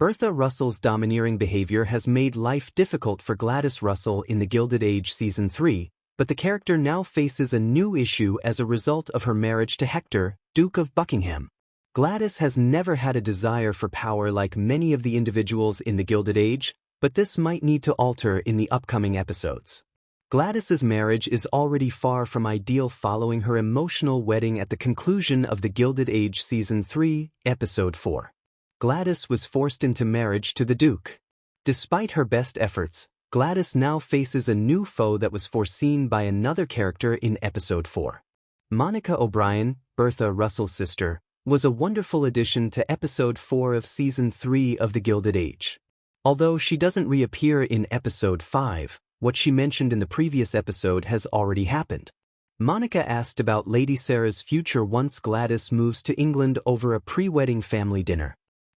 Bertha Russell's domineering behavior has made life difficult for Gladys Russell in The Gilded Age Season 3, but the character now faces a new issue as a result of her marriage to Hector, Duke of Buckingham. Gladys has never had a desire for power like many of the individuals in The Gilded Age, but this might need to alter in the upcoming episodes. Gladys's marriage is already far from ideal following her emotional wedding at the conclusion of The Gilded Age Season 3, Episode 4. Gladys was forced into marriage to the Duke. Despite her best efforts, Gladys now faces a new foe that was foreseen by another character in Episode 4. Monica O'Brien, Bertha Russell's sister, was a wonderful addition to Episode 4 of Season 3 of The Gilded Age. Although she doesn't reappear in Episode 5, what she mentioned in the previous episode has already happened. Monica asked about Lady Sarah's future once Gladys moves to England over a pre-wedding family dinner.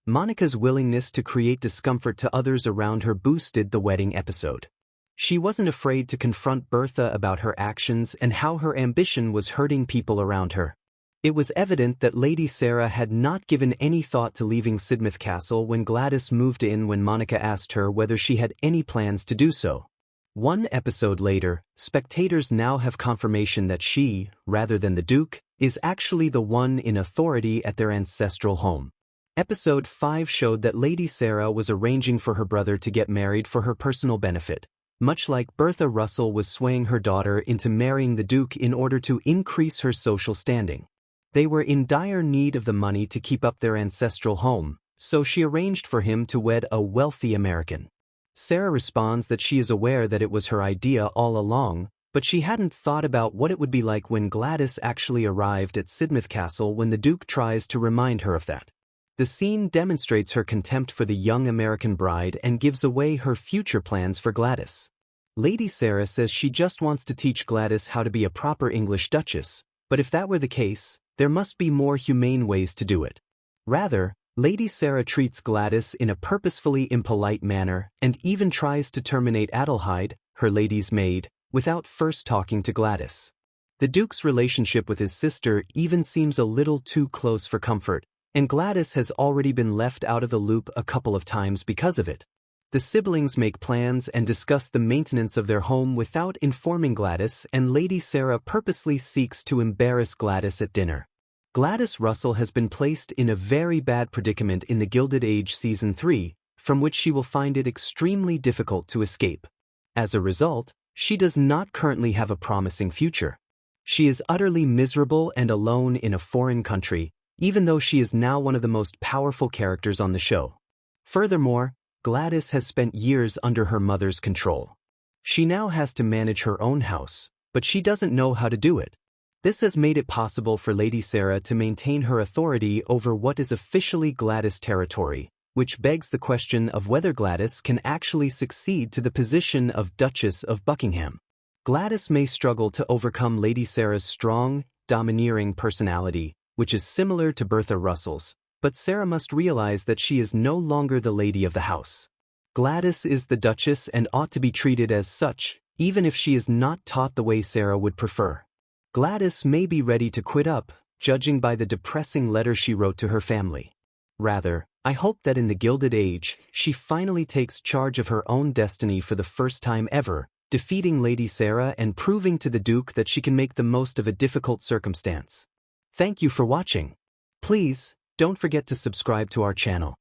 Monica's willingness to create discomfort to others around her boosted the wedding episode. She wasn't afraid to confront Bertha about her actions and how her ambition was hurting people around her. It was evident that Lady Sarah had not given any thought to leaving Sidmouth Castle when Gladys moved in when Monica asked her whether she had any plans to do so. One episode later, spectators now have confirmation that she, rather than the Duke, is actually the one in authority at their ancestral home. Episode 5 showed that Lady Sarah was arranging for her brother to get married for her personal benefit, much like Bertha Russell was swaying her daughter into marrying the Duke in order to increase her social standing. They were in dire need of the money to keep up their ancestral home, so she arranged for him to wed a wealthy American. Sarah responds that she is aware that it was her idea all along, but she hadn't thought about what it would be like when Gladys actually arrived at Sidmouth Castle when the Duke tries to remind her of that. The scene demonstrates her contempt for the young American bride and gives away her future plans for Gladys. Lady Sarah says she just wants to teach Gladys how to be a proper English duchess, but if that were the case, there must be more humane ways to do it. Rather, Lady Sarah treats Gladys in a purposefully impolite manner and even tries to terminate Adelheid, her lady's maid, without first talking to Gladys. The Duke's relationship with his sister even seems a little too close for comfort, and Gladys has already been left out of the loop a couple of times because of it. The siblings make plans and discuss the maintenance of their home without informing Gladys, and Lady Sarah purposely seeks to embarrass Gladys at dinner. Gladys Russell has been placed in a very bad predicament in The Gilded Age Season 3, from which she will find it extremely difficult to escape. As a result, she does not currently have a promising future. She is utterly miserable and alone in a foreign country, even though she is now one of the most powerful characters on the show. Furthermore, Gladys has spent years under her mother's control. She now has to manage her own house, but she doesn't know how to do it. This has made it possible for Lady Sarah to maintain her authority over what is officially Gladys territory, which begs the question of whether Gladys can actually succeed to the position of Duchess of Buckingham. Gladys may struggle to overcome Lady Sarah's strong, domineering personality, which is similar to Bertha Russell's, but Sarah must realize that she is no longer the lady of the house. Gladys is the Duchess and ought to be treated as such, even if she is not taught the way Sarah would prefer. Gladys may be ready to quit up, judging by the depressing letter she wrote to her family. Rather, I hope that in The Gilded Age, she finally takes charge of her own destiny for the first time ever, defeating Lady Sarah and proving to the Duke that she can make the most of a difficult circumstance. Thank you for watching. Please, don't forget to subscribe to our channel.